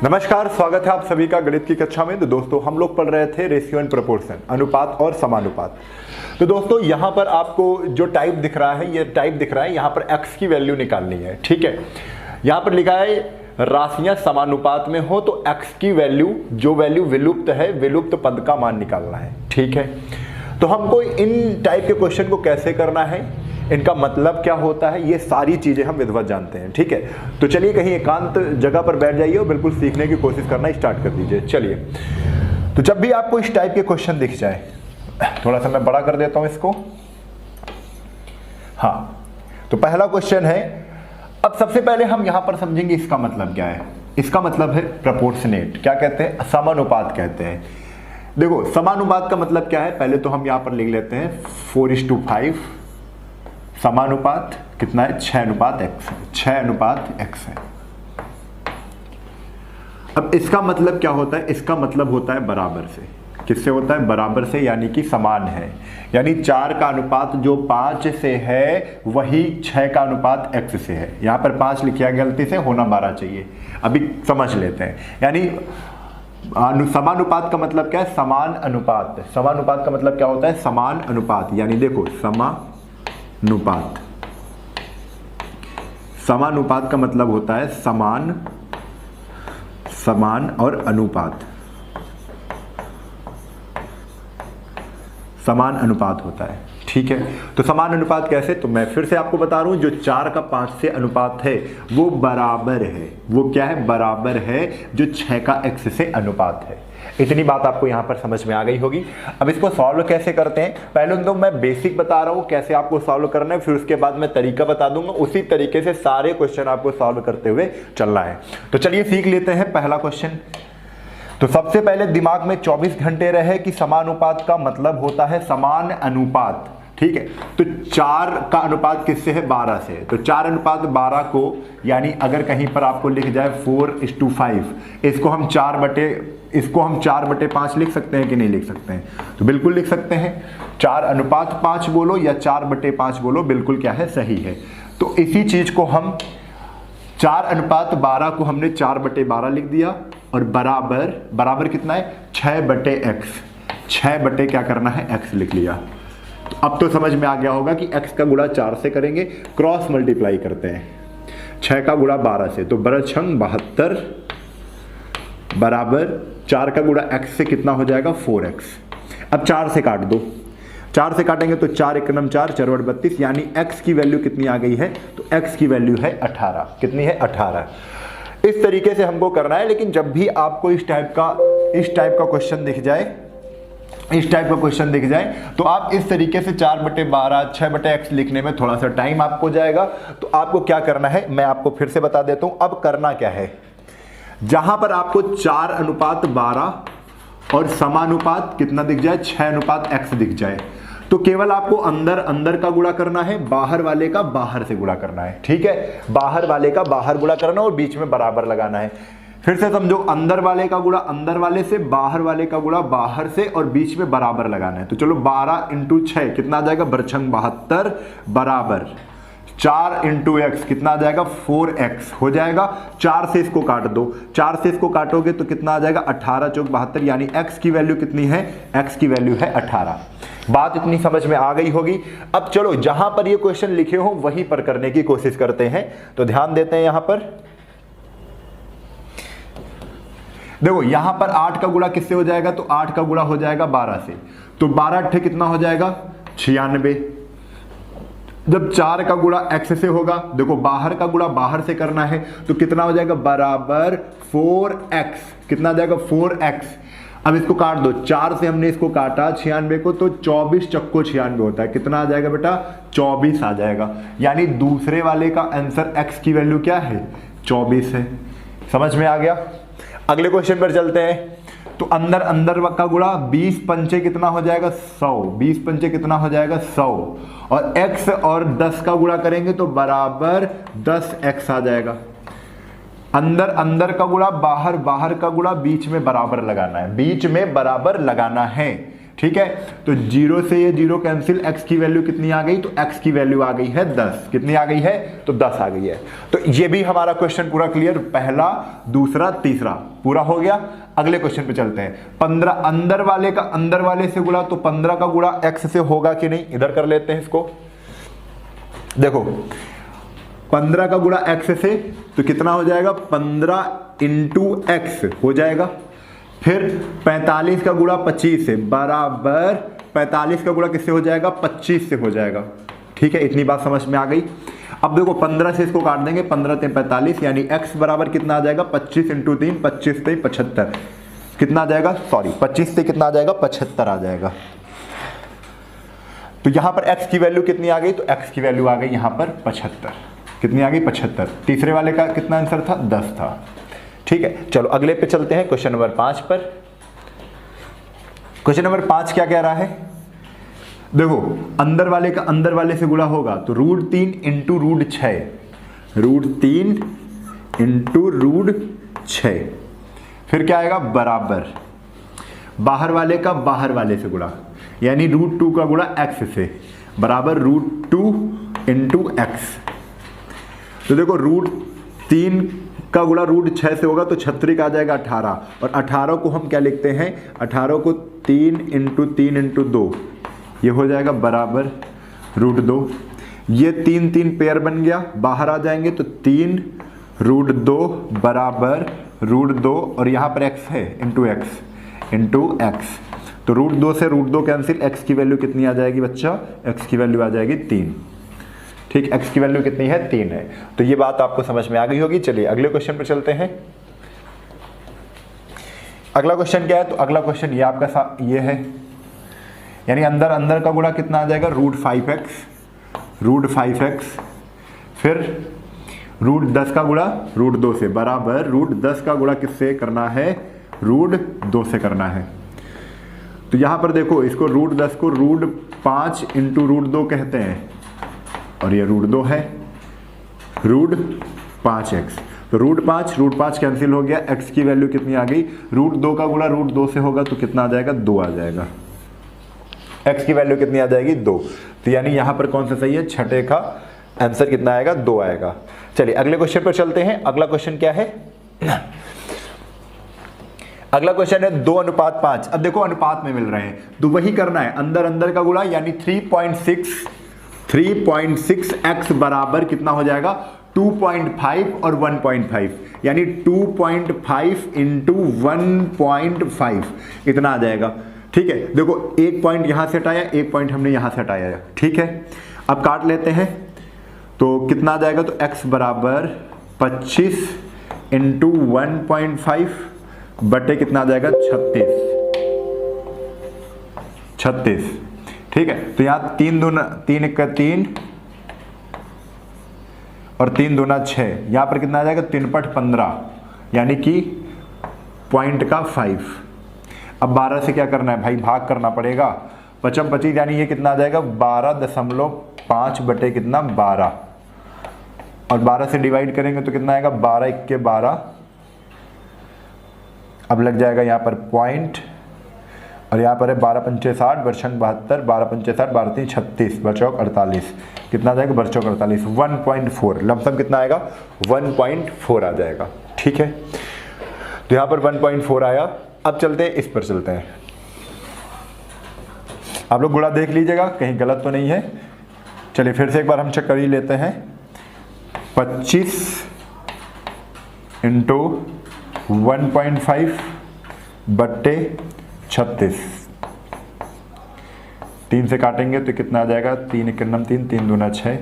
नमस्कार, स्वागत है आप सभी का गणित की कक्षा में। तो दोस्तों हम लोग पढ़ रहे थे रेशियो एंड प्रोपोर्शन, अनुपात और समानुपात। तो दोस्तों यहाँ पर आपको जो टाइप दिख रहा है, ये टाइप दिख रहा है, यहाँ पर x की वैल्यू निकालनी है। ठीक है, यहाँ पर लिखा है राशियां समानुपात में हो तो x की वैल्यू, जो वैल्यू विलुप्त है, विलुप्त पद का मान निकालना है। ठीक है, तो हमको इन टाइप के क्वेश्चन को कैसे करना है, इनका मतलब क्या होता है, ये सारी चीजें हम विधिवत जानते हैं। ठीक है, तो चलिए कहीं एकांत जगह पर बैठ जाइए और बिल्कुल सीखने की कोशिश करना स्टार्ट कर दीजिए। चलिए, तो जब भी आपको इस टाइप के क्वेश्चन दिख जाए, थोड़ा सा मैं बड़ा कर देता हूं इसको। हाँ, तो पहला क्वेश्चन है। अब सबसे पहले हम यहां पर समझेंगे इसका मतलब क्या है। इसका मतलब है प्रोपोर्शनेट। क्या कहते हैं? समानुपात कहते हैं। देखो, समानुपात का मतलब क्या है, पहले तो हम यहां पर लिख लेते हैं 4:5। समानुपात कितना है? 6:x है। 6:x है। अब इसका मतलब क्या होता है? इसका मतलब होता है बराबर से। किससे होता है? बराबर से, यानी कि समान है। यानी 4 का अनुपात जो 5 से है वही 6 का अनुपात x से है। यहां पर 5 लिखा गलती से, होना 12 चाहिए। अभी समझ लेते हैं। यानी समानुपात का मतलब क्या है? समान अनुपात। समानुपात का मतलब क्या होता है? समान अनुपात। यानी देखो, समानुपात का मतलब होता है समान, समान और अनुपात। समान अनुपात होता है। ठीक है, तो समान अनुपात कैसे? तो मैं फिर से आपको बता रहा हूं, जो 4 का 5 से अनुपात है वो बराबर है। वो क्या है? बराबर है जो 6 का x से अनुपात है। इतनी बात आपको यहां पर समझ में आ गई होगी। अब इसको सॉल्व कैसे करते हैं, पहले तो मैं बेसिक बता रहा हूं कैसे आपको सॉल्व करना है, फिर उसके बाद मैं तरीका बता दूंगा। उसी तरीके से सारे क्वेश्चन आपको सॉल्व करते हुए चलना है। तो चलिए सीख लेते हैं पहला क्वेश्चन। तो सबसे पहले दिमाग में 24 घंटे रहे कि समानुपात का मतलब होता है समान अनुपात। ठीक है, तो 4 का अनुपात किससे है? 12 से। तो 4:12 को, यानी अगर कहीं पर आपको लिख जाए 4:5, इसको हम 4/5 लिख सकते हैं कि नहीं लिख सकते हैं? तो बिल्कुल लिख सकते हैं। 4:5 बोलो या 4/5 बोलो, बिल्कुल क्या है? सही है। तो इसी चीज को हम 4:12 को हमने 4/12 लिख दिया, और बराबर कितना है? 6/x। 6 क्या करना है? x लिख लिया। तो अब तो समझ में आ गया होगा कि x का गुणा 4 से करेंगे, क्रॉस मल्टीप्लाई करते हैं। 6 का गुणा 12 से, तो 72 बराबर 4 का गुणा x से कितना हो जाएगा? 4x। अब 4 से काट दो। 4 से काटेंगे तो 4 × 4 = 32, यानी x की वैल्यू कितनी आ गई है? तो x की वैल्यू है 18। कितनी है? 18। इस तरीके से हमको करना है। लेकिन जब भी आपको इस टाइप का क्वेश्चन दिख जाए, तो आप इस तरीके से 4/12 6/x लिखने में थोड़ा सा टाइम आपको जाएगा। तो आपको क्या करना है, मैं आपको फिर से बता देता हूं। अब करना क्या है, जहां पर आपको 4:12 और समानुपात कितना दिख जाए? 6:x दिख जाए, तो केवल आपको अंदर का गुणा करना है, बाहर वाले का बाहर से गुणा करना है। ठीक है, बाहर वाले का बाहर गुणा करना और बीच में बराबर लगाना है। फिर से समझो, अंदर वाले का गुणा अंदर वाले से, बाहर वाले का गुणा बाहर से, और बीच में बराबर लगाना है। तो चलो 12 × 6 कितना आ जाएगा? 72 बराबर 4 × x कितना आ जाएगा? 4x हो जाएगा। 4 से इसको काट दो। 4 से इसको काटोगे तो कितना आ जाएगा? 18 × 4 = 72, यानी x की वैल्यू कितनी है? x की वैल्यू है 18। बात इतनी समझ में आ गई होगी। अब चलो, जहां पर ये क्वेश्चन लिखे हो वहीं पर करने की कोशिश करते हैं। तो ध्यान देते हैं यहां पर। देखो, यहां पर 8 का गुणा किससे हो जाएगा? तो 8 का गुणा हो जाएगा 12 से। तो 12 × कितना हो जाएगा? 96। जब 4 का गुणा x से होगा, देखो बाहर का गुणा बाहर से करना है, तो कितना हो जाएगा? बराबर 4x। कितना आ जाएगा? 4x। अब इसको काट दो। 4 से हमने इसको काटा 96 को, तो 24 चक्को 96 होता है। कितना आ जाएगा बेटा? 24 आ जाएगा। यानी दूसरे वाले का आंसर x की वैल्यू क्या है? 24 है। समझ में आ गया? अगले क्वेश्चन पर चलते हैं। तो अंदर का गुणा 20 पंचे कितना हो जाएगा? 100। 20 पंचे कितना हो जाएगा? 100। और x और 10 का गुणा करेंगे तो बराबर 10x आ जाएगा। अंदर का गुणा बाहर का गुणा, बीच में बराबर लगाना है। बीच में बराबर लगाना है। ठीक है, तो 0 से ये 0 कैंसिल, x की वैल्यू कितनी आ गई, तो x की वैल्यू आ गई है 10। कितनी आ गई है, तो 10 आ गई है। तो ये भी हमारा क्वेश्चन पूरा क्लियर, पहला, दूसरा, तीसरा पूरा हो गया। अगले क्वेश्चन पे चलते हैं। 15 अंदर वाले का अंदर वाले से गुणा, तो 15 का गुणा x से होगा कि नहीं, इधर कर लेते हैं इसको। देखो 15 का गुणा x से तो कितना हो जाएगा, 15 इंटू x हो जाएगा। फिर 45 का गुणा 25 से बराबर 45 का गुणा किससे हो जाएगा, 25 से हो जाएगा। ठीक है, इतनी बात समझ में आ गई। अब देखो 15 से इसको काट देंगे, 15 3 45, यानी x बराबर कितना आ जाएगा, 25 इंटू 3, 25 से 75 कितना आ जाएगा, सॉरी 25 से कितना आ जाएगा, 75 आ जाएगा। तो यहां पर x की वैल्यू कितनी आ गई, तो x की वैल्यू आ गई यहां पर 75। कितनी आ गई, 75। तीसरे वाले का कितना आंसर था, 10 था। ठीक है, चलो अगले पे चलते हैं, क्वेश्चन नंबर 5 पर। क्वेश्चन नंबर 5 क्या कह रहा है, देखो अंदर वाले का अंदर वाले से गुणा होगा तो √3 इंटू √6, √3 इंटू √6, फिर क्या आएगा, बराबर बाहर वाले का बाहर वाले से गुणा, यानी √2 का गुणा x से, बराबर √2 इंटू x। तो देखो √3 का गुणा √6 से होगा तो 36 आ जाएगा 18, और 18 को हम क्या लिखते हैं, 18 को 3 इंटू 3 इंटू 2, ये हो जाएगा बराबर √2। ये 3 3 पेयर बन गया, बाहर आ जाएंगे तो 3 √2 बराबर √2, और यहाँ पर x है इंटू x, तो √2 से √2 कैंसिल, x की वैल्यू कितनी आ जाएगी बच्चा, x की वैल्यू आ जाएगी 3। ठीक, x की वैल्यू कितनी है, 3 है। तो ये बात आपको समझ में आ गई होगी। चलिए अगले क्वेश्चन पर चलते हैं। अगला क्वेश्चन क्या है, तो अगला क्वेश्चन ये आपका ये है, यानी अंदर अंदर का गुणा कितना आ जाएगा, √5x, फिर √10 का गुणा √2 से, बराबर √10 का गुणा किससे करना है, √2 से करना है। तो यहां पर देखो इसको √10 को √5 इंटू √2 कहते हैं, और ये √2 है, √5x, तो √5 कैंसिल हो गया, x की वैल्यू कितनी आ गई, √2 का गुणा √2 से होगा तो कितना आ जाएगा, 2 आ जाएगा। x की वैल्यू कितनी आ जाएगी, 2। तो यानी यहां पर कौन सा सही है, छठे का आंसर कितना आएगा, 2 आएगा। चलिए अगले क्वेश्चन पर चलते हैं। अगला क्वेश्चन क्या है, अगला क्वेश्चन है 2:5। अब देखो अनुपात में मिल रहे हैं तो वही करना है, अंदर अंदर का गुणा, यानी 3.6x बराबर कितना हो जाएगा, 2.5 और 1.5, यानी 2.5 इंटू 1.5 इतना आ जाएगा। ठीक है, देखो एक पॉइंट यहां से हटाया, एक पॉइंट हमने यहां से हटाया। ठीक है, अब काट लेते हैं तो कितना आ जाएगा, तो x बराबर 25 इंटू 1.5 बटे कितना आ जाएगा, 36। ठीक है, तो यहां 3 दूना 3 1 3 और 3 दूना 6, यहां पर कितना आ जाएगा, 3 पट 15, यानी कि पॉइंट का 5। अब 12 से क्या करना है भाई, भाग करना पड़ेगा, 25 यानी ये कितना आ जाएगा, 12.5 बटे कितना, 12, और 12 से डिवाइड करेंगे तो कितना आएगा, 12 1 के 12। अब लग जाएगा यहाँ पर पॉइंट, और यहाँ पर है 12 पंचे 60, बरछंग 72, 12 पंचे 60, 12 3 36, बरचौक 48, कितना आ जाएगा, बरचौक 48, 1.4, लमसम कितना आएगा, 1.4 आ जाएगा। ठीक है, तो यहाँ पर 1.4 आया। अब चलते हैं, इस पर चलते हैं। आप लोग गुणा देख लीजिएगा कहीं गलत तो नहीं है। चलिए फिर से एक बार हम चेक कर ही लेते हैं, 25 इंटू 1.5 बट्टे 36, 3 से काटेंगे तो कितना आ जाएगा, 3 1 3, 3 दूना 6,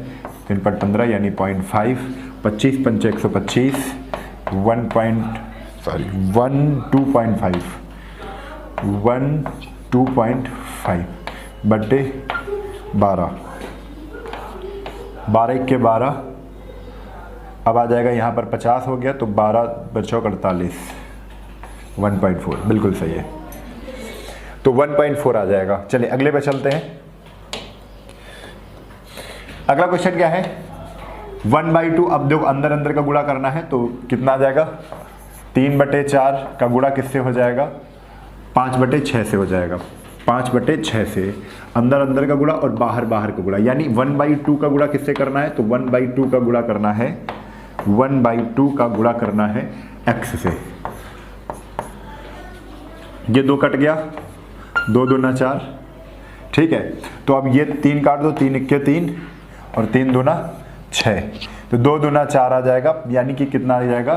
3 पट 15, यानी 0.5, 25 पंचे 125, 2.5 बट्टे 12, 12 1 के 12, अब आ जाएगा यहाँ पर 50 हो गया, तो 12 बरचौक 48, 1.4 बिल्कुल सही है, तो 1.4 आ जाएगा। चलिए अगले पे चलते हैं। अगला क्वेश्चन क्या है, 1/2। अब देखो अंदर अंदर का गुणा करना है तो कितना आ जाएगा, 3/4 का गुणा किससे हो जाएगा, 5/6 से हो जाएगा। 5/6 से अंदर अंदर का गुणा और बाहर बाहर का गुणा, यानी 1/2 का गुणा किससे करना है? तो 1/2 का गुणा करना है, 1/2 का गुणा करना है x से। ये 2 कट गया, 2 दूना 4, ठीक है। तो अब ये 3 काट दो, 3 इक्के 3 और 3 दूना 6, तो 2 दूना 4 आ जाएगा, यानी कि कितना आ जाएगा?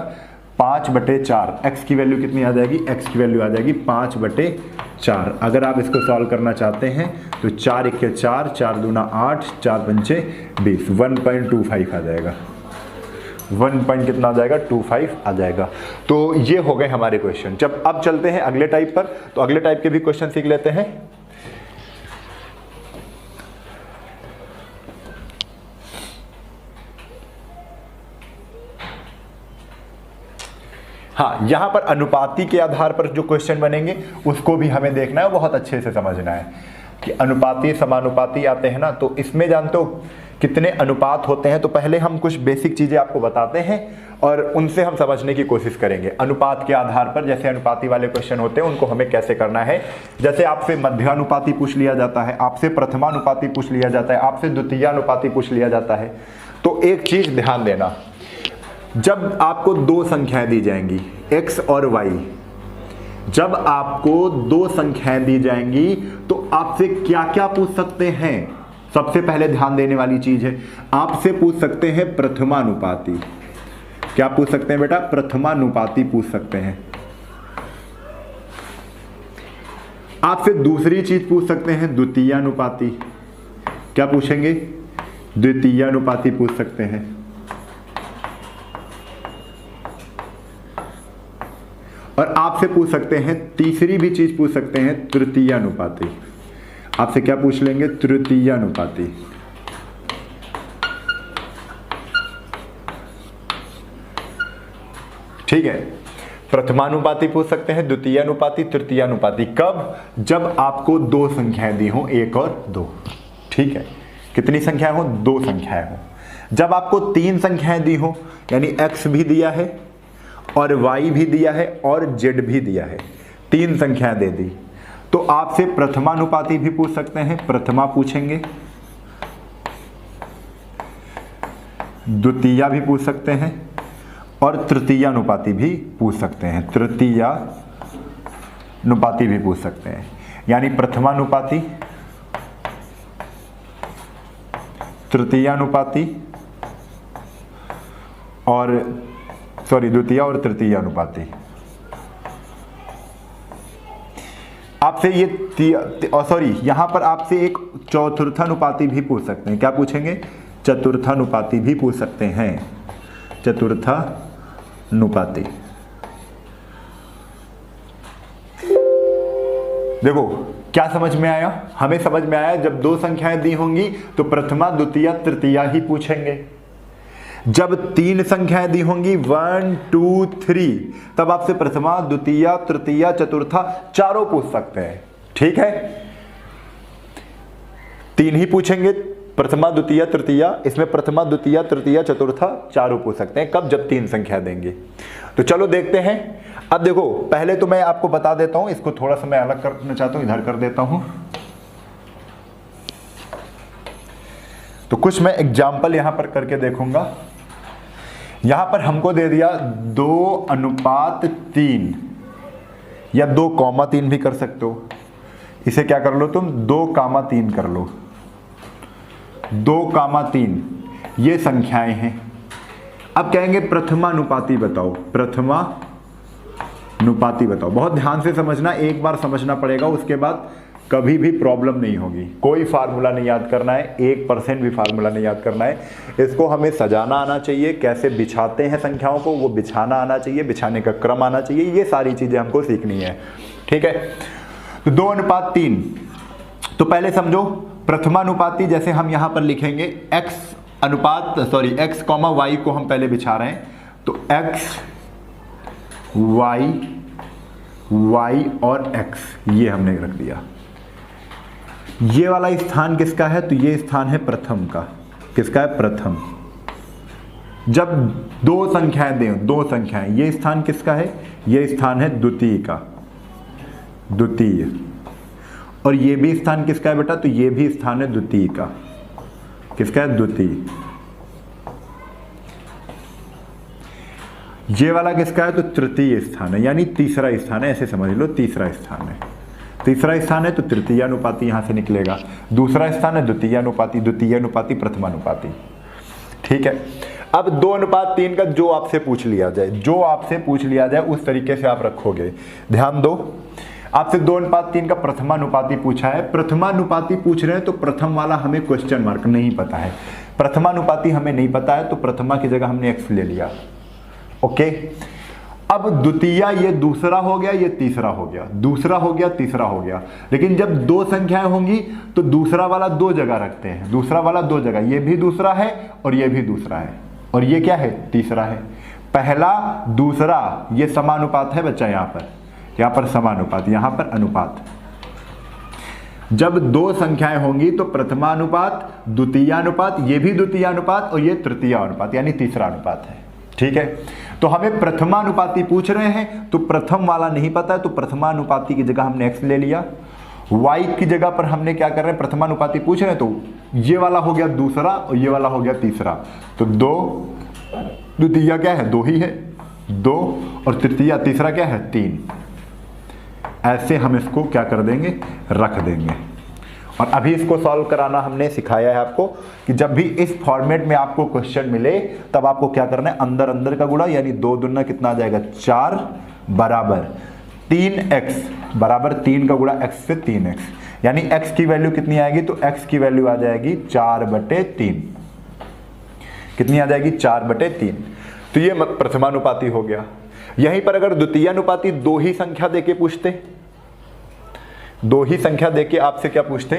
5/4। x की वैल्यू कितनी आ जाएगी? x की वैल्यू आ जाएगी 5/4। अगर आप इसको सॉल्व करना चाहते हैं तो 4 इक्के 4, 4 दूना 8, 4 पंचे 20, 1.25 आ जाएगा। 1 कितना आ जाएगा? 25 आ जाएगा। तो ये हो गए हमारे क्वेश्चन। जब अब चलते हैं अगले टाइप पर, तो अगले टाइप के भी क्वेश्चन सीख लेते हैं। हाँ, यहां पर अनुपाती के आधार पर जो क्वेश्चन बनेंगे उसको भी हमें देखना है, बहुत अच्छे से समझना है कि अनुपाती समानुपाती आते हैं ना, तो इसमें जानते हो कितने अनुपात होते हैं। तो पहले हम कुछ बेसिक चीजें आपको बताते हैं और उनसे हम समझने की कोशिश करेंगे। अनुपात के आधार पर जैसे अनुपाती वाले क्वेश्चन होते हैं उनको हमें कैसे करना है। जैसे आपसे मध्यानुपाती पूछ लिया जाता है, आपसे प्रथमानुपाती पूछ लिया जाता है, आपसे द्वितीयानुपाती पूछ लिया जाता है। तो एक चीज ध्यान देना, जब आपको 2 संख्याएं दी जाएंगी x और y, जब आपको 2 संख्याएं दी जाएंगी तो आपसे क्या क्या पूछ सकते हैं? सबसे पहले ध्यान देने वाली चीज है, आपसे पूछ सकते हैं प्रथमानुपाती। क्या पूछ सकते हैं बेटा? प्रथमानुपाती पूछ सकते हैं। आपसे दूसरी चीज पूछ सकते हैं द्वितीयानुपाती। क्या पूछेंगे? द्वितीयानुपाती पूछ सकते हैं। और आपसे पूछ सकते हैं, तीसरी भी चीज पूछ सकते हैं तृतीयानुपाती। आपसे क्या पूछ लेंगे? तृतीयानुपाती। ठीक है, प्रथमानुपाती पूछ सकते हैं, द्वितीयानुपाती, तृतीयानुपाती। कब? जब आपको 2 संख्याएं दी हो, 1 और 2। ठीक है, कितनी संख्याएं हो? 2 संख्याएं हो। जब आपको 3 संख्याएं दी हो, यानी x भी दिया है और y भी दिया है और z भी दिया है, 3 संख्याएं दे दी, तो आपसे प्रथमानुपाती भी पूछ सकते हैं, प्रथमा पूछेंगे, द्वितीया भी पूछ सकते हैं और तृतीयानुपाती भी पूछ सकते हैं। तृतीयानुपाती भी पूछ सकते हैं, यानी प्रथमानुपाती, तृतीयानुपाती और द्वितीय और तृतीय अनुपाती। आपसे ये यहां पर आपसे एक चतुर्थानुपाती भी पूछ सकते हैं। क्या पूछेंगे? चतुर्थानुपाती भी पूछ सकते हैं, चतुर्थानुपाती। देखो क्या समझ में आया? हमें समझ में आया, जब 2 संख्याएं दी होंगी तो प्रथमा, द्वितीय, तृतीया ही पूछेंगे। जब 3 संख्याएं दी होंगी 1 2 3, तब आपसे प्रथमा, द्वितीय, तृतीया, चतुर्था चारों पूछ सकते हैं। ठीक है, 3 ही पूछेंगे, प्रथमा, द्वितीय, तृतीया। इसमें प्रथमा, द्वितीय, तृतीया, चतुर्था चारों पूछ सकते हैं। कब? जब 3 संख्या देंगे। तो चलो देखते हैं। अब देखो, पहले तो मैं आपको बता देता हूं, इसको थोड़ा सा मैं अलग करना चाहता हूं, इधर कर देता हूं। तो कुछ मैं एग्जाम्पल यहां पर करके देखूंगा। यहां पर हमको दे दिया 2:3 या 2,3 भी कर सकते हो। इसे क्या कर लो तुम? 2,3 कर लो। 2,3 ये संख्याएं हैं। अब कहेंगे प्रथमानुपाती बताओ, प्रथमानुपाती बताओ। बहुत ध्यान से समझना, एक बार समझना पड़ेगा, उसके बाद कभी भी प्रॉब्लम नहीं होगी। कोई फार्मूला नहीं याद करना है, 1% भी फार्मूला नहीं याद करना है। इसको हमें सजाना आना चाहिए, कैसे बिछाते हैं संख्याओं को वो बिछाना आना चाहिए, बिछाने का क्रम आना चाहिए, ये सारी चीजें हमको सीखनी है। ठीक है, तो 2:3। तो पहले समझो प्रथमानुपाती, जैसे हम यहां पर लिखेंगे x y को हम पहले बिछा रहे हैं, तो x y और x ये हमने रख दिया। ये वाला स्थान किसका है? तो ये स्थान है प्रथम का। किसका है? प्रथम। जब 2 संख्याएं दें, 2 संख्याएं, ये स्थान किसका है? ये स्थान है द्वितीय का, द्वितीय। और ये भी स्थान किसका है बेटा, तो ये भी स्थान है द्वितीय का। किसका है, द्वितीय। ये वाला किसका है, तो तृतीय स्थान है, यानी तीसरा स्थान है, ऐसे समझ लो तीसरा स्थान है। तीसरा स्थान है तो तृतीयानुपाती यहां से निकलेगा। दूसरा स्थान है द्वितीयानुपाती, द्वितीयानुपाती प्रथमानुपाती। ठीक है, अब 2:3 का जो आपसे पूछ लिया जाए, जो आपसे पूछ लिया जाए उस तरीके से आप रखोगे। ध्यान दो, आपसे 2:3 का प्रथमानुपाती पूछा है। प्रथमानुपाती पूछ रहे हैं तो प्रथम वाला हमें क्वेश्चन मार्क नहीं पता है, प्रथमानुपाती हमें नहीं पता है, तो प्रथमा की जगह हमने x ले लिया। ओके, अब द्वितीया ये दूसरा हो गया, ये तीसरा हो गया, दूसरा हो गया, तीसरा हो गया। लेकिन जब दो संख्याएं होंगी तो दूसरा वाला दो जगह रखते हैं, दूसरा वाला दो जगह, ये भी दूसरा है और ये भी दूसरा है, और ये क्या है, तीसरा है। पहला दूसरा ये समानुपात है बच्चा, यहाँ पर समानुपात, यहाँ पर अनुपात। जब दो संख्याएं होंगी तो प्रथमानुपात, द्वितीयानुपात, ये भी द्वितीयानुपात और ये तृतीयानुपात, यानी तीसरा अनुपात है। ठीक है, तो हमें प्रथमानुपाती पूछ रहे हैं तो प्रथम वाला नहीं पता है, तो प्रथमानुपाती की जगह हमने x ले लिया। y की जगह पर हमने क्या कर रहे हैं, प्रथमानुपाती पूछ रहे हैं तो ये वाला हो गया दूसरा और ये वाला हो गया तीसरा, तो दो, द्वितीय क्या है, दो ही है, दो, और तृतीया तीसरा क्या है, 3। ऐसे हम इसको क्या कर देंगे, रख देंगे। और अभी इसको सॉल्व कराना हमने सिखाया है आपको कि जब भी इस फॉर्मेट में आपको क्वेश्चन मिले तब आपको क्या करना है, अंदर अंदर का गुणा, यानी 2 दूना कितना आ जाएगा, 4 बराबर 3x बराबर 3 का गुणा x से 3x, यानी x की वैल्यू कितनी आएगी, तो x की वैल्यू आ जाएगी 4/3। कितनी आ जाएगी, 4/3। तो ये प्रथमानुपाती हो गया। यहीं पर अगर द्वितीयानुपाती दो ही संख्या देके पूछते, दो ही संख्या देके आपसे क्या पूछते,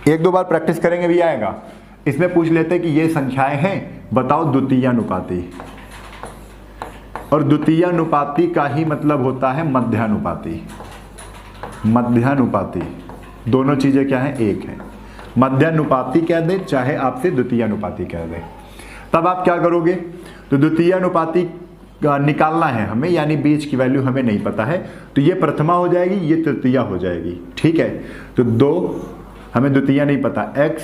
एक दो बार प्रैक्टिस करेंगे भी आएगा। इसमें पूछ लेते कि ये संख्याएं हैं, बताओ द्वितीयानुपाती, और द्वितीयानुपाती का ही मतलब होता है मध्यानुपाती। मध्यानुपाती दोनों चीजें क्या है, एक है। मध्यानुपाती कह दे चाहे आपसे द्वितीयानुपाती कह दे, तब आप क्या करोगे, तो द्वितीयानुपाती निकालना है हमें, यानी बीच की वैल्यू हमें नहीं पता है, तो ये प्रथमा हो जाएगी, ये तृतीया हो जाएगी। ठीक है, तो 2 हमें द्वितीया नहीं पता, x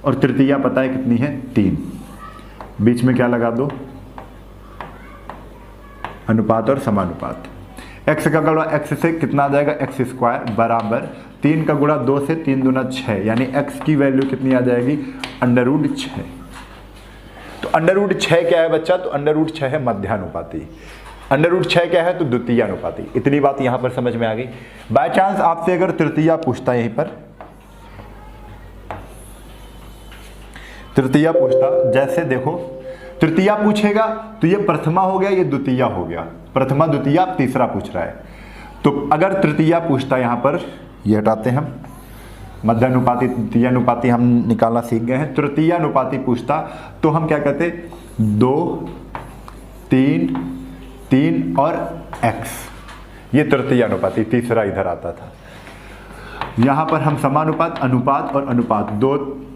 और तृतीया पता है कितनी है, 3। बीच में क्या लगा दो, अनुपात और समानुपात। x का गुणा x से कितना आ जाएगा, x² बराबर 3 का गुणा 2 से 3 दूना 6, यानी x की वैल्यू कितनी आ जाएगी, √6। तो √6 क्या है बच्चा, तो √6 है मध्यानुपाती, √6 क्या है, तो द्वितीयानुपाती। इतनी बात यहां पर समझ में आ गई। बाय चांस आपसे अगर तृतीया पूछता, यहीं पर तृतीया पूछता, जैसे देखो तृतीया पूछेगा तो ये प्रथमा हो गया, ये द्वितीया हो गया, प्रथमा द्वितीया, तीसरा पूछ रहा है। तो अगर तृतीया पूछता, यहां पर ये हटाते हैं हम, मध्यानुपाती तृतीयानुपाती हम निकालना सीख गए हैं। तृतीयानुपाती पूछता तो हम क्या कहते, 2 3 3 और x, ये तृतीयानुपाती, तीसरा इधर आता था। यहां पर हम समानुपात, अनुपात और अनुपात,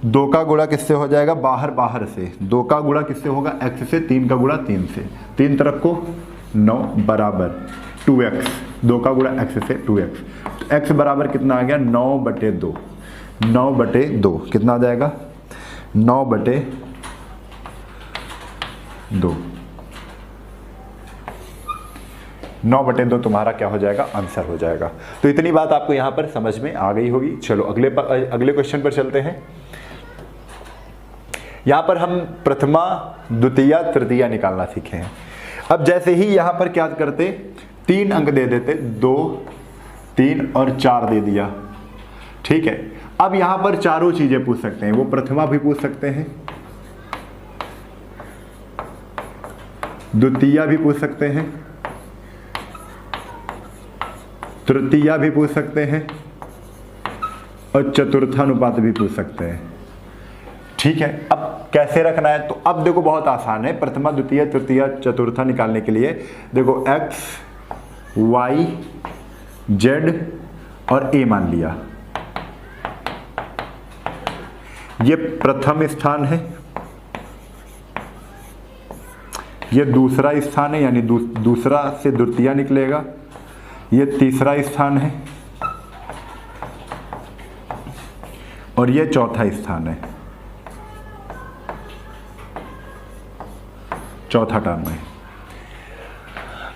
दो का गुणा किससे हो जाएगा, बाहर से, 2 का गुणा किससे होगा, x से, 3 का गुणा 3 से, 3 तरफ को 9 बराबर 2x, 2 का गुणा x से 2x, तो x बराबर कितना आ गया, 9/2, 9/2 कितना आ जाएगा, 9/2, 9/2 तुम्हारा क्या हो जाएगा, आंसर हो जाएगा। तो इतनी बात आपको यहां पर समझ में आ गई होगी। चलो अगले क्वेश्चन पर चलते हैं। यहां पर हम प्रथमा द्वितीया तृतीया निकालना सीखे हैं। अब जैसे ही यहां पर क्या करते, 3 अंक दे देते, 2 3 और 4 दे दिया। ठीक है, अब यहां पर चारों चीजें पूछ सकते हैं, वो प्रथमा भी पूछ सकते हैं, द्वितीया भी पूछ सकते हैं, तृतीया भी पूछ सकते हैं, और चतुर्थानुपात भी पूछ सकते हैं। ठीक है, अब कैसे रखना है, तो अब देखो बहुत आसान है। प्रथमा द्वितीय तृतीय चतुर्था निकालने के लिए देखो x y z और a मान लिया, ये प्रथम स्थान है, ये दूसरा स्थान है, यानी दूसरा से द्वितीय निकलेगा। ये तीसरा स्थान है और ये चौथा स्थान है, चौथा टर्म है।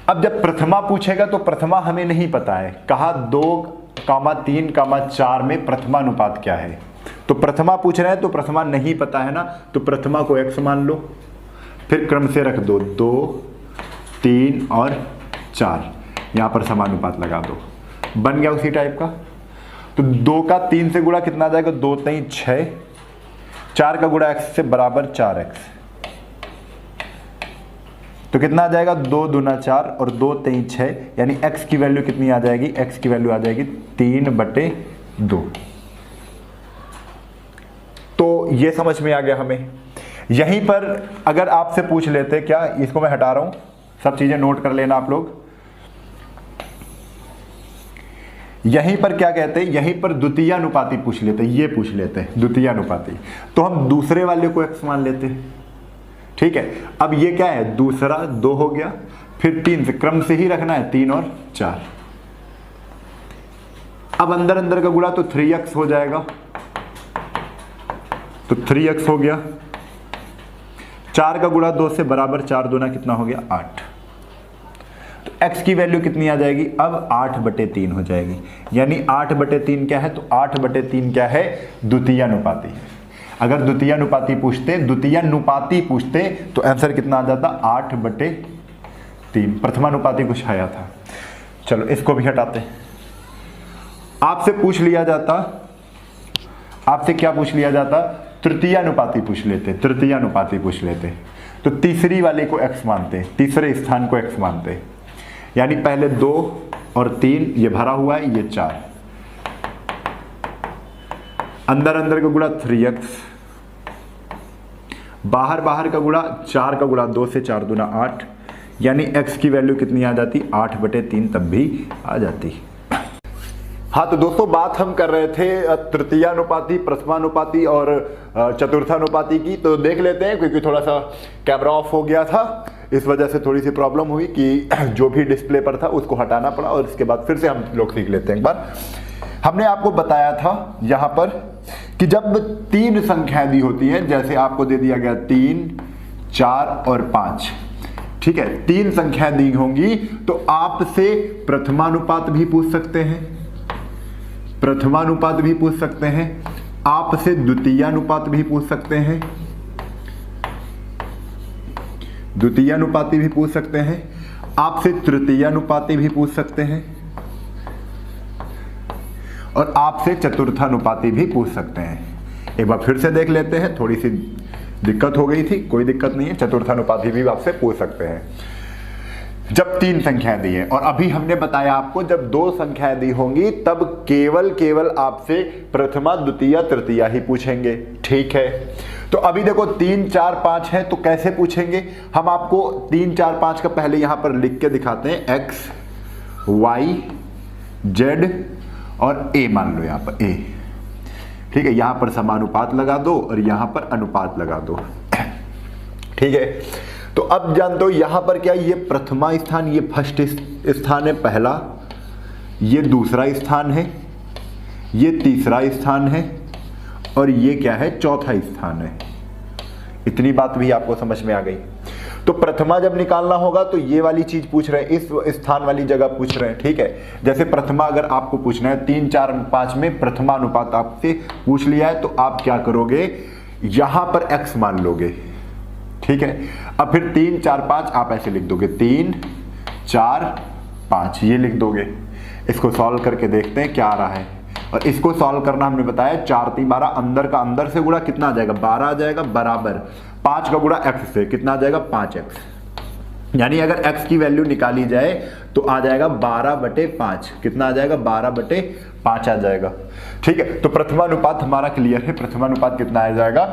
अब जब प्रथमा पूछेगा तो प्रथमा हमें नहीं पता है, कहा 2,3,4 में प्रथमानुपात क्या है। तो प्रथमा पूछ रहे हैं तो प्रथमा नहीं पता है ना, तो प्रथमा को x मान लो, फिर क्रम से रख दो 2, 3 और 4, यहां पर समानुपात लगा दो, बन गया उसी टाइप का। तो 2 का 3 से गुणा कितना आ जाएगा, 2 3 6, 4 का गुणा x से बराबर 4x, तो कितना आ जाएगा 2 दूना 4 और 2 3 6, यानी x की वैल्यू कितनी आ जाएगी, x की वैल्यू आ जाएगी 3/2। तो ये समझ में आ गया हमें। यहीं पर अगर आपसे पूछ लेते, क्या इसको मैं हटा रहा हूं, सब चीजें नोट कर लेना आप लोग। यहीं पर क्या कहते हैं, यहीं पर द्वितीयानुपाती पूछ लेते, ये पूछ लेते हैं द्वितीयानुपाती, तो हम दूसरे वाले को x मान लेते हैं। ठीक है, अब ये क्या है, दूसरा 2 हो गया, फिर 3 से क्रम से ही रखना है, 3 और 4। अब अंदर अंदर का गुणा तो 3x हो जाएगा, तो 3x हो गया। 4 का गुणा 2 से बराबर 4 दूना कितना हो गया 8। तो x की वैल्यू कितनी आ जाएगी, अब 8/3 हो जाएगी, यानी 8/3 क्या है, तो 8/3 क्या है, द्वितीयानुपाती। अगर द्वितीयानुपाती पूछते तो आंसर कितना आ जाता, 8/3। प्रथमानुपाती कुछ आया था, चलो इसको भी हटाते। आपसे पूछ लिया जाता, आपसे क्या पूछ लिया जाता, तृतीयानुपाती पूछ लेते, तो तीसरी वाले को x मानते, तीसरे स्थान को x मानते, यानी पहले 2 और 3 ये भरा हुआ है, ये 4, अंदर अंदर का गुणा 3x, बाहर बाहर का गुणा 4 का गुणा 2 से 4 दूना 8, यानी x की वैल्यू कितनी आ जाती, 8/3 तब भी आ जाती। हाँ, तो दोस्तों बात हम कर रहे थे तृतीयानुपाती, प्रथमानुपाती और चतुर्थानुपाती की। तो देख लेते हैं, क्योंकि थोड़ा सा कैमरा ऑफ हो गया था, इस वजह से थोड़ी सी प्रॉब्लम हुई कि जो भी डिस्प्ले पर था उसको हटाना पड़ा, और इसके बाद फिर से हम लोग सीख लेते हैं एक बार। हमने आपको बताया था यहाँ पर कि जब 3 संख्याएं दी होती हैं, जैसे आपको दे दिया गया 3, 4 और 5, ठीक है, 3 संख्याएं दी होंगी, तो आपसे प्रथमानुपात भी पूछ सकते हैं, आपसे द्वितीयानुपात भी पूछ सकते हैं, आपसे तृतीयानुपाती भी पूछ सकते हैं, और आपसे चतुर्थानुपाती भी पूछ सकते हैं। एक बार फिर से देख लेते हैं, थोड़ी सी दिक्कत हो गई थी, कोई दिक्कत नहीं है, चतुर्थानुपाती भी आपसे पूछ सकते हैं जब 3 संख्याएं दी हैं। और अभी हमने बताया आपको, जब 2 संख्याएं दी होंगी तब केवल आपसे प्रथमा, द्वितीय, तृतीया ही पूछेंगे। ठीक है, तो अभी देखो 3, 4, 5 है, तो कैसे पूछेंगे, हम आपको 3, 4, 5 का पहले यहां पर लिख के दिखाते हैं, x, y, z और a मान लो, यहां पर a, ठीक है, यहां पर समानुपात लगा दो और यहां पर अनुपात लगा दो। ठीक है, तो अब जानते हो यहां पर क्या, ये प्रथमा स्थान, ये फर्स्ट स्थान है पहला, ये दूसरा स्थान है, ये तीसरा स्थान है, और ये क्या है, चौथा स्थान है। इतनी बात भी आपको समझ में आ गई। तो प्रथमा जब निकालना होगा तो ये वाली चीज पूछ रहे हैं, इस स्थान वाली जगह पूछ रहे हैं। ठीक है, जैसे प्रथमा अगर आपको पूछना है 3, 4, 5 में प्रथमानुपात आपसे पूछ लिया है, तो आप क्या करोगे, यहां पर x मान लोगे। ठीक है, अब फिर 3, 4, 5 आप ऐसे लिख दोगे, 3, 4, 5 ये लिख दोगे। इसको सॉल्व करके देखते हैं क्या आ रहा है, और इसको सॉल्व करना हमने बताया 4 3 12, अंदर का अंदर से गुणा कितना आ जाएगा, 12 आ जाएगा, बराबर 5 का गुणा x से कितना आ जाएगा, 5x, यानी अगर x की वैल्यू निकाली जाए तो आ जाएगा 12/5, कितना आ जाएगा, 12/5 आ जाएगा। ठीक है, तो प्रथमानुपात हमारा क्लियर है, प्रथमानुपात कितना आ जाएगा,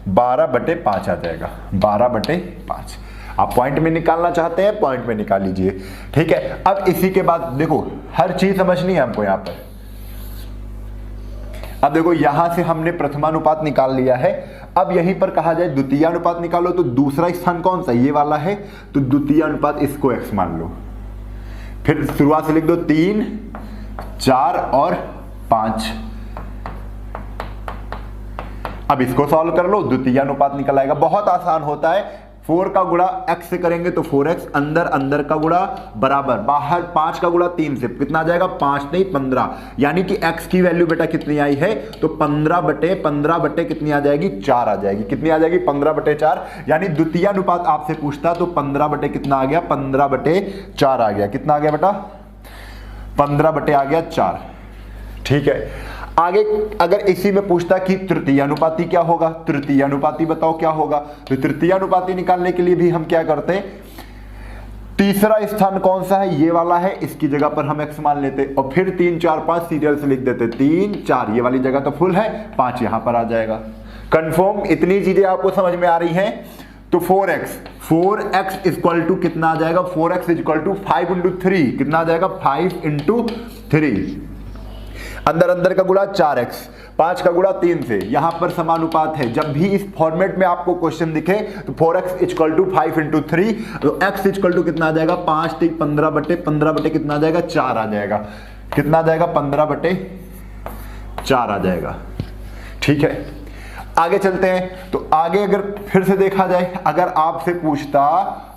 12/5 आ जाएगा, 12/5। आप पॉइंट में निकालना चाहते हैं, पॉइंट में निकाल लीजिए। ठीक है, अब इसी के बाद देखो हर चीज समझनी है हमको, यहां पर अब देखो यहां से हमने प्रथमानुपात निकाल लिया है। अब यहीं पर कहा जाए द्वितीयानुपात निकालो, तो दूसरा स्थान कौन सा, ये वाला है, तो द्वितीयानुपात इसको x मान लो। फिर शुरुआत से लिख दो 3, 4 और 5। अब इसको सॉल्व कर लो, द्वितीयानुपात निकल आएगा। बहुत आसान होता है। 4 का गुणा x से करेंगे तो 4x, अंदर अंदर का गुणा बराबर, बाहर 5 का गुणा 3 से कितना आ जाएगा, 5 नहीं 15। यानी कि x की वैल्यू बेटा कितनी आई है, तो 15 बटे कितनी आ जाएगी, 4 आ जाएगी। कितनी आ जाएगी, 15 बटे 4। यानी द्वितीयानुपात आपसे पूछता तो 15 बटे कितना आ गया, 15 बटे 4 आ गया। कितना आ गया बेटा, 15 बटे आ गया 4। ठीक है, आगे अगर इसी में पूछता कि तृतीयानुपाती क्या होगा, तृतीयानुपाती बताओ क्या होगा, तो तृतीयानुपाती निकालने के लिए भी हम क्या करते हैं, तीसरा स्थान कौन सा है, ये वाला है, इसकी जगह पर हम x मान लेते और फिर 3, 4, 5 सीरियल से लिख देते। 3, 4 ये वाली जगह तो फुल है, 5 यहां पर आ जाएगा। कंफर्म, इतनी चीजें आपको समझ में आ रही हैं। तो 4x इक्वल टू कितना आ जाएगा, 4x इक्वल टू 5 इंटू 3, कितना आ जाएगा, 5 इंटू 3। अंदर अंदर का गुणा 4x, 5 का गुणा 3 से, यहां पर समानुपात है। जब भी इस फॉर्मेट में आपको क्वेश्चन दिखे तो 4x इक्वल टू 5 इंटू 3, तो x इक्वल टू कितना आ जाएगा, 5 3 15 बटे कितना आ जाएगा, 4 आ जाएगा। कितना आ जाएगा, 15 बटे 4 आ जाएगा। ठीक है, आगे चलते हैं। तो आगे अगर फिर से देखा जाए, अगर आपसे पूछता,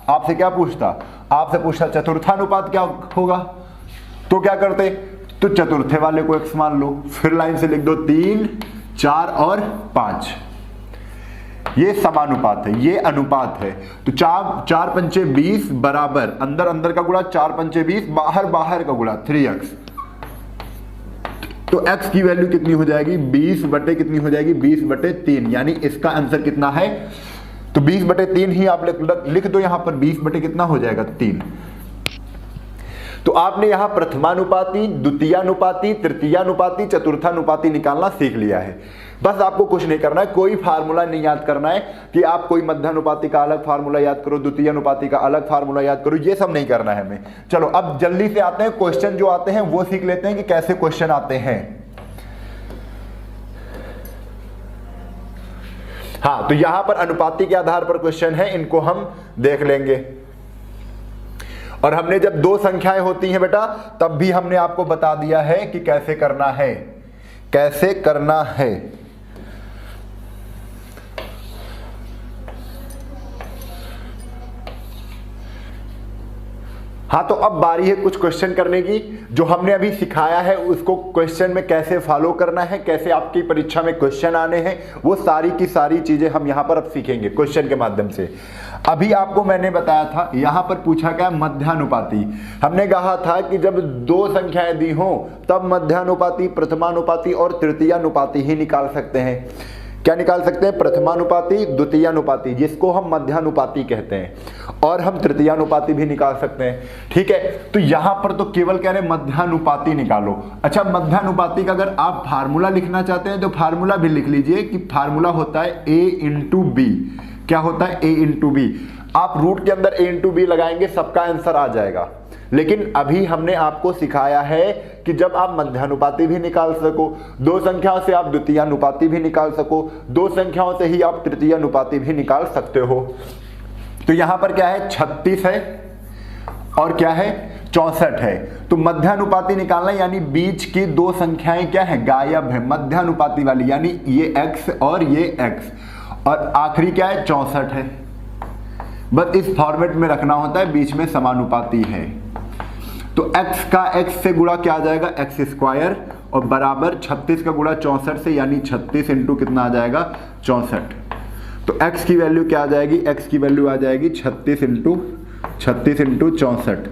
आपसे क्या पूछता, आपसे पूछता चतुर्थानुपात क्या होगा, तो क्या करते, तो चतुर्थे वाले को x मान लो। फिर लाइन से लिख दो 3, 4 और 5। ये समानुपात है, ये अनुपात है। तो 4 पंचे 20 बराबर, अंदर अंदर का गुणा 4 पंचे 20, बाहर बाहर का गुणा 3x। तो x की वैल्यू कितनी हो जाएगी, 20 बटे कितनी हो जाएगी, 20 बटे 3। यानी इसका आंसर कितना है, तो 20 बटे 3 ही आप लिख दो यहां पर। 20 बटे कितना हो जाएगा, 3। तो आपने यहां प्रथमानुपाती, द्वितीयानुपाती, तृतीयानुपाती, चतुर्थानुपाती निकालना सीख लिया है। बस आपको कुछ नहीं करना है, कोई फार्मूला नहीं याद करना है कि आप कोई मध्यानुपाती का अलग फार्मूला याद करो, द्वितीयानुपाती का अलग फार्मूला याद करो, ये सब नहीं करना है हमें। चलो अब जल्दी से आते हैं, क्वेश्चन जो आते हैं वो सीख लेते हैं कि कैसे क्वेश्चन आते हैं। हाँ, तो यहां पर अनुपाती के आधार पर क्वेश्चन है, इनको हम देख लेंगे। और हमने जब 2 संख्याएं होती हैं बेटा, तब भी हमने आपको बता दिया है कि कैसे करना है, कैसे करना है। हाँ, तो अब बारी है कुछ क्वेश्चन करने की। जो हमने अभी सिखाया है उसको क्वेश्चन में कैसे फॉलो करना है, कैसे आपकी परीक्षा में क्वेश्चन आने हैं, वो सारी की सारी चीजें हम यहां पर अब सीखेंगे क्वेश्चन के माध्यम से। अभी आपको मैंने बताया था, यहां पर पूछा गया मध्यानुपाती। हमने कहा था कि जब 2 संख्याएं दी हो तब मध्यानुपाती, प्रथमानुपाती और तृतीयानुपाती ही निकाल सकते हैं। क्या निकाल सकते हैं, प्रथमानुपाती, द्वितीयानुपाती, जिसको हम मध्यानुपाती कहते हैं, और हम तृतीयानुपाती भी निकाल सकते हैं। ठीक है, तो यहां पर तो केवल कह रहे हैं मध्यानुपाती निकालो। अच्छा, मध्यानुपाती का अगर आप फार्मूला लिखना चाहते हैं तो फार्मूला भी लिख लीजिए कि फार्मूला होता है a इंटू बी। क्या होता है, a इंटू बी। आप रूट के अंदर a इंटू बी लगाएंगे, सबका आंसर आ जाएगा। लेकिन अभी हमने आपको सिखाया है कि जब आप मध्यानुपाती भी निकाल सको, 2 संख्याओं से आप द्वितीयानुपाती भी निकाल सको, 2 संख्याओं से ही आप तृतीयानुपाती भी निकाल सकते हो। तो यहां पर क्या है, 36 है और क्या है, 64 है। तो मध्यानुपाती निकालना यानी बीच की 2 संख्याएं क्या है, गायब है, मध्यानुपाती वाली, यानी ये x और ये x, और आखिरी क्या है, 64 है। बस इस फॉर्मेट में रखना होता है, बीच में समानुपाती है। तो x का x से गुणा क्या आ जाएगा, x स्क्वायर, और बराबर 36 का गुणा 64 से, यानी 36 इंटू कितना आ जाएगा, 64। तो x की वैल्यू क्या आ जाएगी, x की वैल्यू आ जाएगी 36 इंटू 64।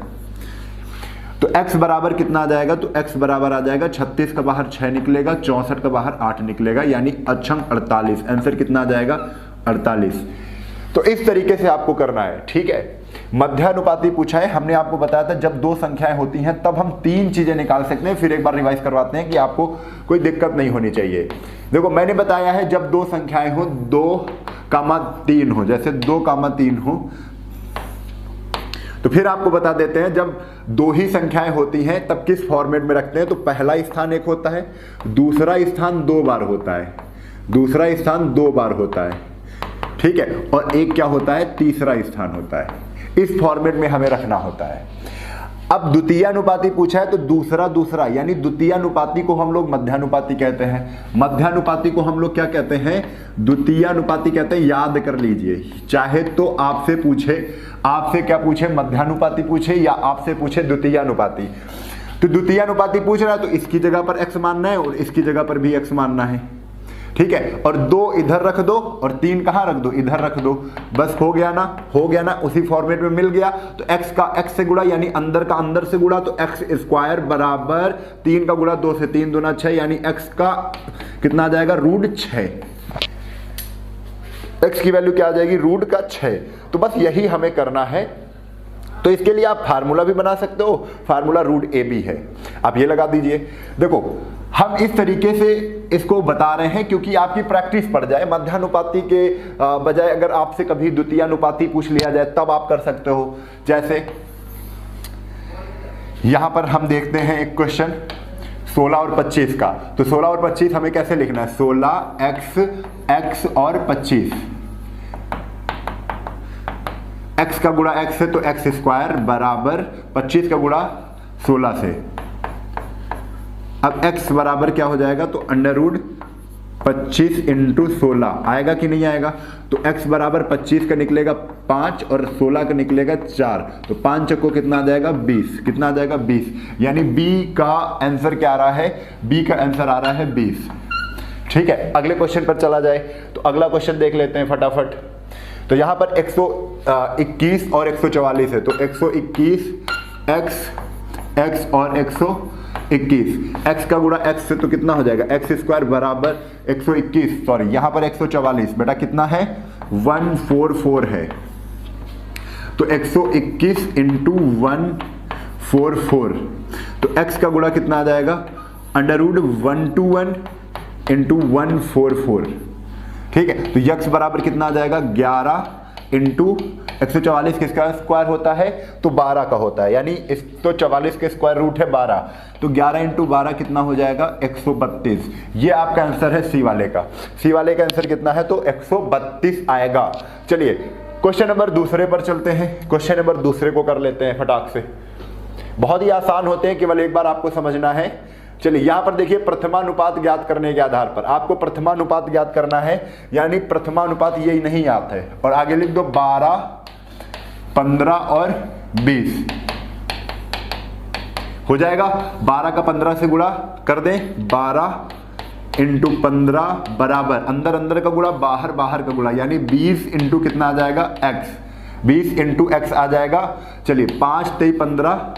तो x बराबर कितना आ जाएगा, तो x बराबर आ जाएगा 36 का बाहर 6 निकलेगा, 64 का बाहर 8 निकलेगा, यानी अक्षम 48। आंसर कितना आ जाएगा, 48। तो इस तरीके से आपको करना है। ठीक है, मध्यानुपाती पूछा है, हमने आपको बताया था जब 2 संख्याएं होती हैं तब हम 3 चीजें निकाल सकते हैं। फिर एक बार रिवाइज करवाते हैं कि आपको कोई दिक्कत नहीं होनी चाहिए। देखो मैंने बताया है जब 2 संख्याएं हो, 2, 3 हो, जैसे 2, 3 हो, तो फिर आपको बता देते हैं, जब दो ही संख्याएं होती हैं तब किस फॉर्मेट में रखते हैं। तो पहला स्थान एक होता है, दूसरा स्थान 2 बार होता है, दूसरा स्थान 2 बार होता है, ठीक है, और एक क्या होता है, तीसरा स्थान होता है। इस फॉर्मेट में हमें रखना होता है। अब द्वितीयानुपाती पूछा है तो दूसरा यानी द्वितीयानुपाती को हम लोग मध्यानुपाती कहते हैं, मध्यानुपाती को हम लोग क्या कहते हैं, द्वितीयानुपाती कहते हैं। याद कर लीजिए, चाहे तो आपसे पूछे, आपसे क्या पूछे, मध्यानुपाती पूछे या आपसे पूछे द्वितीयानुपाती। तो द्वितीयानुपाती पूछ रहा है तो इसकी जगह पर x मानना है और इसकी जगह पर भी x मानना है, ठीक है। और 2 इधर रख दो और 3 कहां रख दो, इधर रख दो, बस हो गया ना, हो गया ना, उसी फॉर्मेट में मिल गया। तो x का x से गुणा यानी अंदर का अंदर से गुणा, तो x स्क्वायर बराबर 3 का गुणा 2 से, 3 दूना 6, यानी x का कितना आ जाएगा, √6। x की वैल्यू क्या आ जाएगी, √6। तो बस यही हमें करना है। तो इसके लिए आप फार्मूला भी बना सकते हो, फार्मूला √AB है, आप ये लगा दीजिए। देखो हम इस तरीके से इसको बता रहे हैं क्योंकि आपकी प्रैक्टिस पड़ जाए। मध्यानुपाती के बजाय अगर आपसे कभी द्वितीयानुपाती पूछ लिया जाए तब आप कर सकते हो। जैसे यहां पर हम देखते हैं एक क्वेश्चन 16 और 25 का। तो 16 और 25 हमें कैसे लिखना है, 16x और 25, x का गुणा x से तो x स्क्वायर बराबर 25 का गुणा 16 से। अब x बराबर क्या हो जाएगा, तो √25 × 16 आएगा कि नहीं आएगा। तो x बराबर 25 का निकलेगा 5 और 16 का निकलेगा 4, तो 5 चक्को कितना आ जाएगा, 20। कितना आ जाएगा, 20। यानी b का आंसर क्या आ रहा है, b का आंसर आ रहा है 20, ठीक है। अगले क्वेश्चन पर चला जाए, तो अगला क्वेश्चन देख लेते हैं फटाफट। तो यहां पर 121 और 144 है, तो 121 x और 121, x का गुणा x से तो कितना हो जाएगा, x स्क्वायर बराबर 121, सॉरी यहां पर 144, बेटा कितना है, 144 है। तो 121 × 144, तो x का गुणा कितना आ जाएगा, √121 × 144, ठीक है। तो x बराबर कितना आ जाएगा, 11 × 144 किसका स्क्वायर होता है, तो 12 का होता है, यानी इस तो 44 के स्क्वायर रूट है 12, तो 11 × 12 कितना हो जाएगा, 132। ये आपका आंसर है सी वाले का। सी वाले का आंसर कितना है, तो 132 आएगा। चलिए क्वेश्चन नंबर दूसरे पर चलते हैं। क्वेश्चन नंबर दूसरे को कर लेते हैं फटाक से, बहुत ही आसान होते हैं, केवल एक बार आपको समझना है। चलिए यहां पर देखिए, प्रथमानुपात ज्ञात करने के आधार पर आपको प्रथमानुपात ज्ञात करना है, यानी प्रथमानुपात यही नहीं आता है, और आगे लिख दो 12, 15 और 20 हो जाएगा। 12 का 15 से गुणा कर दें, 12 × 15 बराबर अंदर अंदर का गुणा, बाहर बाहर का गुणा, यानी 20 × कितना आ जाएगा, x, 20 × x आ जाएगा। चलिए 5 × 15,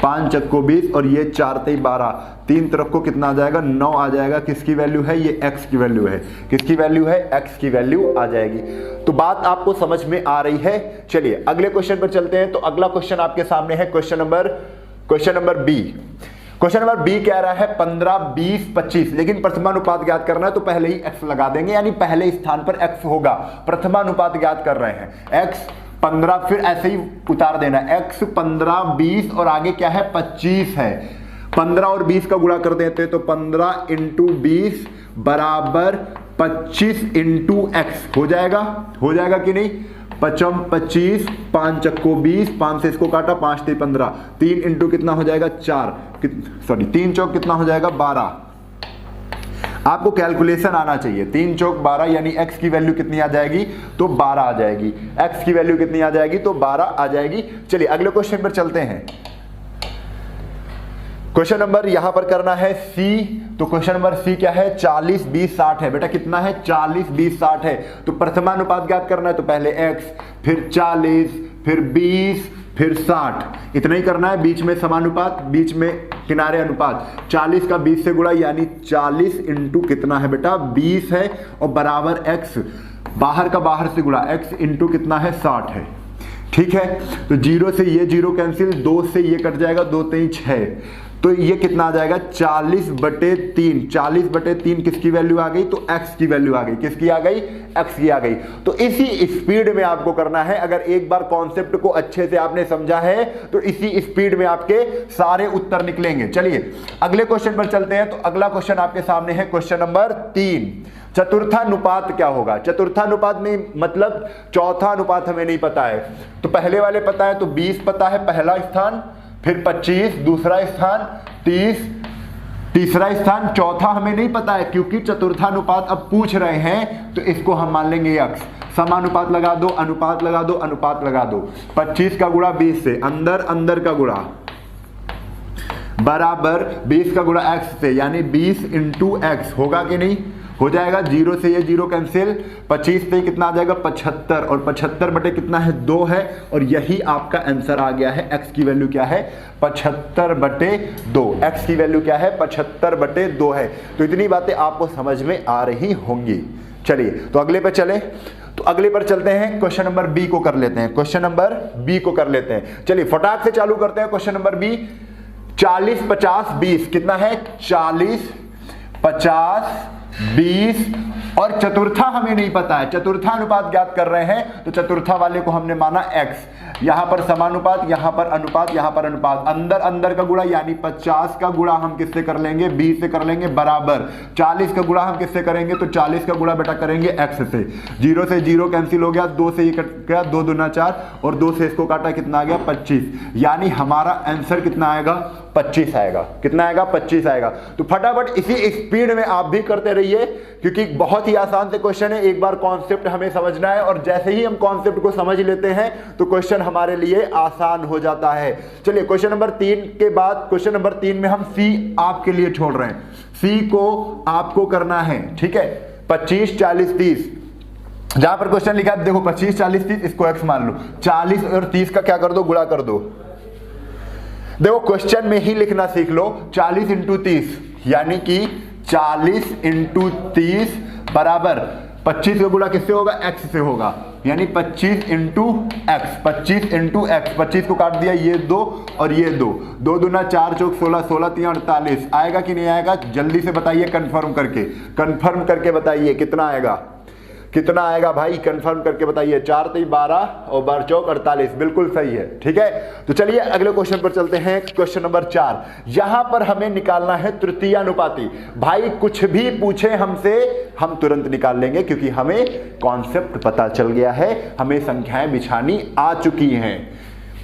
5 चक्को 20 और ये 4 × 12, 3 तरफ को कितना आ जाएगा, 9 आ जाएगा। किसकी वैल्यू है, ये x की वैल्यू है। किसकी वैल्यू है, x की वैल्यू आ जाएगी। तो बात आपको समझ में आ रही है। चलिए अगले क्वेश्चन पर चलते हैं। तो अगला क्वेश्चन आपके सामने है question number B. Question number B कह रहा है 15, 20, 25, लेकिन प्रथमानुपात ज्ञात करना है तो पहले ही x लगा देंगे, यानी पहले स्थान पर x होगा। प्रथमानुपात ज्ञात कर रहे हैं, x 15, फिर ऐसे ही उतार देना, x 15, 20 और आगे क्या है, 25 है। 15 और 20 का गुणा कर देते हैं, तो 15 × 20 बराबर 25 × x हो जाएगा कि नहीं। 5 25, 5 चक्को 20, 5 से इसको काटा, 5 × 15, 3 × कितना हो जाएगा, 4, सॉरी 3 चौक कितना हो जाएगा, 12। आपको कैलकुलेशन आना चाहिए, 3 चौक 12, यानी x की वैल्यू कितनी आ जाएगी, तो 12 आ जाएगी। x की वैल्यू कितनी आ जाएगी, तो 12 आ जाएगी। चलिए अगले क्वेश्चन पर चलते हैं। क्वेश्चन नंबर यहां पर करना है सी। तो क्वेश्चन नंबर सी क्या है, 40, 20, 60 है। बेटा कितना है, 40, 20, 60 है। तो प्रथमानुपात ज्ञात करना है, तो पहले x, फिर 40, फिर 20, फिर 60, इतना ही करना है। बीच में समानुपात, बीच में किनारे अनुपात। 40 का 20 से गुणा, यानी 40 × कितना है बेटा, 20 है, और बराबर x, बाहर का बाहर से गुणा, x × कितना है, 60 है। ठीक है, तो 0 से ये 0 कैंसिल, 2 से ये कट जाएगा, 2 3 6, तो ये कितना आ जाएगा 40/3। 40/3 किसकी वैल्यू आ गई? तो x की वैल्यू आ गई। किसकी आ गई? x की आ गई। तो इसी स्पीड में आपको करना है। अगर एक बार कॉन्सेप्ट को अच्छे से आपने समझा है तो इसी स्पीड में आपके सारे उत्तर निकलेंगे। चलिए अगले क्वेश्चन पर चलते हैं। तो अगला क्वेश्चन आपके सामने है क्वेश्चन नंबर 3। चतुर्थानुपात क्या होगा? चतुर्थानुपात में मतलब चौथा अनुपात हमें नहीं पता है। तो पहले वाले पता है, तो 20 पता है पहला स्थान, फिर 25 दूसरा स्थान, 30 तीसरा स्थान, चौथा हमें नहीं पता है। क्योंकि चतुर्थानुपात अब पूछ रहे हैं तो इसको हम मान लेंगे x। समानुपात लगा दो, अनुपात लगा दो, अनुपात लगा दो। 25 का गुणा 20 से, अंदर अंदर का गुणा बराबर 20 का गुणा x से, यानी 20 × x होगा कि नहीं? हो जाएगा। 0 से ये 0 कैंसिल, 25 से कितना आ जाएगा 75, और 75 बटे कितना है 2 है, और यही आपका आंसर आ गया है। x की वैल्यू क्या है? 75/2। x की वैल्यू क्या है? 75/2 है। तो इतनी बातें आपको समझ में आ रही होंगी। चलिए तो अगले पे चले। तो अगले पर चलते हैं, क्वेश्चन नंबर बी को कर लेते हैं। क्वेश्चन नंबर बी को कर लेते हैं। चलिए फटाक से चालू करते हैं। क्वेश्चन नंबर बी 40 50 20 कितना है? 40 50 20, और चतुर्था हमें नहीं पता है। चतुर्था अनुपात ज्ञात कर रहे हैं, तो चतुर्था वाले को हमने माना x। यहां पर समानुपात, यहां पर अनुपात, यहां पर अनुपात, अंदर अंदर का गुणा, यानी 50 का गुणा हम किससे कर लेंगे? 20 से कर लेंगे, बराबर 40 का गुणा हम किससे करेंगे? तो 40 का गुणा बेटा करेंगे x से। 0 से 0 कैंसिल हो गया, 2 से ये कट गया, 2 दूना 4, और 2 से इसको काटा, कितना आ गया 25। यानी हमारा आंसर कितना आएगा? 25 आएगा। कितना आएगा? 25 आएगा। तो फटाफट इसी स्पीड में आप भी करते रहिए, क्योंकि बहुत ही आसान से क्वेश्चन है। एक बार कॉन्सेप्ट हमें समझना है, और जैसे ही हम कॉन्सेप्ट को समझ लेते हैं तो क्वेश्चन हमारे लिए आसान हो जाता है। चलिए क्वेश्चन नंबर 3 के बाद क्वेश्चन नंबर 3 में हम सी आपके लिए छोड़ रहे हैं। सी को आपको करना है, ठीक है। 25 40 30, जहां पर क्वेश्चन लिखा है देखो 25 40 30, इसको x मान लो। 40 और 30 का क्या कर दो? गुणा कर दो। देखो क्वेश्चन में ही लिखना सीख लो। 40 × 30 यानी कि 40 × 30 बराबर 25 का गुणा किससे होगा? x से होगा, यानी 25 × x। 25 × x, 25 को काट दिया, ये 2 और ये 2, 2 दूना 4 चौक 16, 16 3 48। आएगा कि नहीं आएगा? जल्दी से बताइए, कंफर्म करके बताइए कितना आएगा। कितना आएगा भाई? कंफर्म करके बताइए। 4 3 12 और 12 चौक 48, बिल्कुल सही है, ठीक है। तो चलिए अगले क्वेश्चन पर चलते हैं। क्वेश्चन नंबर 4, यहां पर हमें निकालना है तृतीयानुपाती। भाई कुछ भी पूछे हमसे, हम तुरंत निकाल लेंगे, क्योंकि हमें कॉन्सेप्ट पता चल गया है, हमें संख्याएं बिछानी आ चुकी हैं।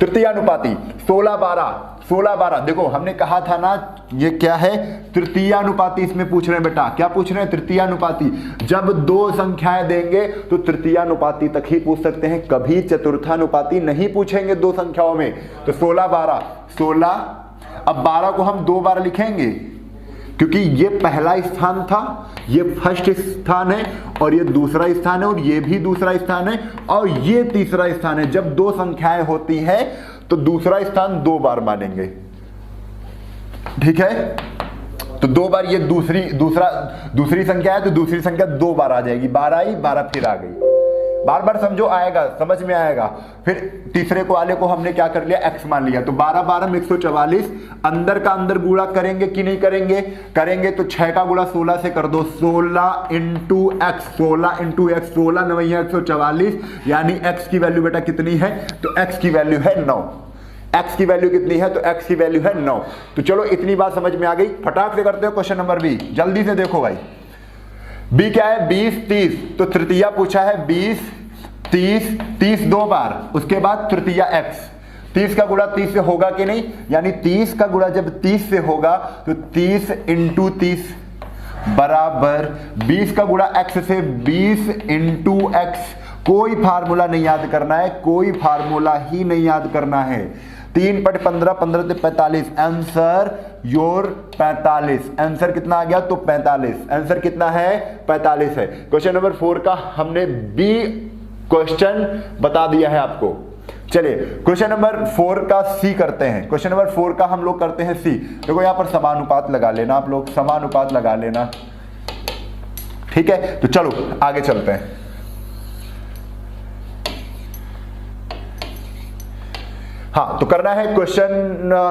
तृतीयानुपाती 16 12, देखो हमने कहा था ना, ये क्या है? तृतीयानुपाती। इसमें पूछ रहे हैं बेटा, क्या पूछ रहे हैं? तृतीयानुपाती। जब 2 संख्याएं देंगे तो तृतीयानुपाती तक ही पूछ सकते हैं, कभी चतुर्थानुपाती नहीं पूछेंगे 2 संख्याओं में। तो 16 12, 16। अब 12 को हम 2 बार लिखेंगे, क्योंकि ये पहला स्थान था, ये फर्स्ट स्थान है, और ये दूसरा स्थान है, और ये भी दूसरा स्थान है, और ये तीसरा स्थान है। जब 2 संख्याएं होती हैं तो दूसरा स्थान 2 बार मानेंगे, ठीक है। तो 2 बार ये दूसरी संख्या है, तो दूसरी संख्या 2 बार आ जाएगी। 12 आई, 12 फिर आ गई। बार बार समझो, आएगा, समझ में आएगा। फिर तीसरे वाले को हमने क्या कर लिया? x मान लिया। तो 12 12 में 144, अंदर का अंदर गुणा करेंगे कि नहीं करेंगे? करेंगे। तो 6 का गुणा 16 से कर दो, 16 × x, 16 × x, 16 9 144, यानी x की वैल्यू बेटा कितनी है? तो x की वैल्यू है 9। x की वैल्यू कितनी है? तो x की वैल्यू है 9। तो चलो इतनी बात समझ में आ गई। फटाक से करते हो क्वेश्चन नंबर बी, जल्दी से देखो भाई। बी क्या है? 20 30, तो तृतीया पूछा है 20 30, 30 2 बार, उसके बाद तृतीया x। 30 का गुणा 30 से होगा कि नहीं? यानी 30 का गुणा जब 30 से होगा तो 30 × 30 बराबर 20 का गुणा x से 20 × x। कोई फार्मूला नहीं याद करना है, कोई फार्मूला ही नहीं याद करना है। 3 × 15, 15 से 45, आंसर योर 45। आंसर कितना आ गया? तो 45। आंसर कितना है? 45 है। क्वेश्चन नंबर 4 का हमने बी क्वेश्चन बता दिया है आपको। चलिए क्वेश्चन नंबर 4 का सी करते हैं। क्वेश्चन नंबर 4 का हम लोग करते हैं सी। देखो यहां पर समानुपात लगा लेना, आप लोग समानुपात लगा लेना, ठीक है। तो चलो आगे चलते हैं। हाँ, तो करना है क्वेश्चन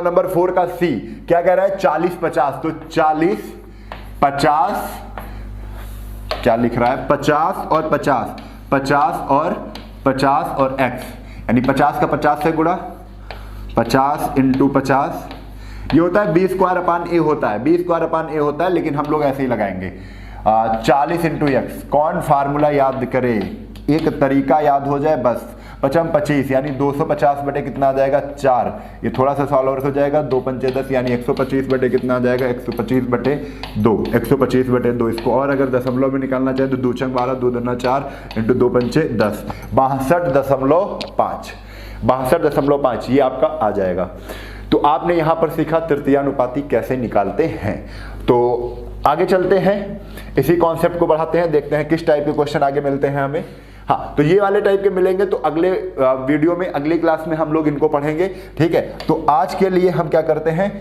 नंबर 4 का सी। क्या कह रहा है? 40-50। तो 40-50 क्या लिख रहा है? 50 और 50, 50 और 50 और x, यानी 50 का 50 से गुणा, 50 इंटू 50, ये होता है b स्क्वायर अपान a होता है, b स्क्वायर अपान a होता है, लेकिन हम लोग ऐसे ही लगाएंगे 40 इंटू एक्स। कौन फार्मूला याद करे? एक तरीका याद हो जाए बस। 55 25 यानी 250 बटे कितना आ जाएगा? 4। ये थोड़ा सा सॉल्व और हो जाएगा, 2 पंचे 10 यानी 125 बटे कितना आ जाएगा? 125 बटे 2, 125 बटे 2। इसको और अगर दशमलव में निकालना चाहे तो 2 छंग 12, 2 दूना 4 इंटू 2 पंचे 10, 62.5, 62.5 ये आपका आ जाएगा। तो आपने यहां पर सीखा तृतीयानुपाती कैसे निकालते हैं। तो आगे चलते हैं, इसी कॉन्सेप्ट को बढ़ाते हैं, देखते हैं किस टाइप के क्वेश्चन आगे मिलते हैं हमें। हाँ, तो ये वाले टाइप के मिलेंगे तो अगले वीडियो में, अगली क्लास में हम लोग इनको पढ़ेंगे, ठीक है। तो आज के लिए हम क्या करते हैं,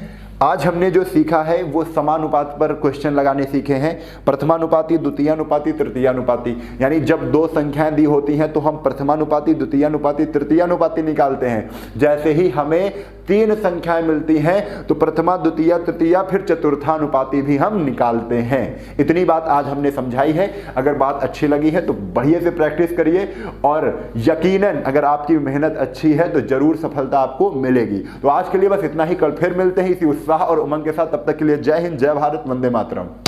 आज हमने जो सीखा है वो समानुपात पर क्वेश्चन लगाने सीखे हैं। प्रथमानुपाती, द्वितीयानुपाती, तृतीयानुपाती, यानी जब दो संख्याएं दी होती हैं तो हम प्रथमानुपाती, द्वितीयानुपाती, तृतीयानुपाती निकालते हैं। जैसे ही हमें 3 संख्याएं मिलती हैं तो प्रथमा, द्वितीय, तृतीया, फिर चतुर्थानुपाती भी हम निकालते हैं। इतनी बात आज हमने समझाई है। अगर बात अच्छी लगी है तो बढ़िया से प्रैक्टिस करिए, और यकीनन अगर आपकी मेहनत अच्छी है तो जरूर सफलता आपको मिलेगी। तो आज के लिए बस इतना ही, कल फिर मिलते हैं इसी उत्साह और उमंग के साथ। तब तक के लिए जय हिंद, जय भारत, वंदे मातरम।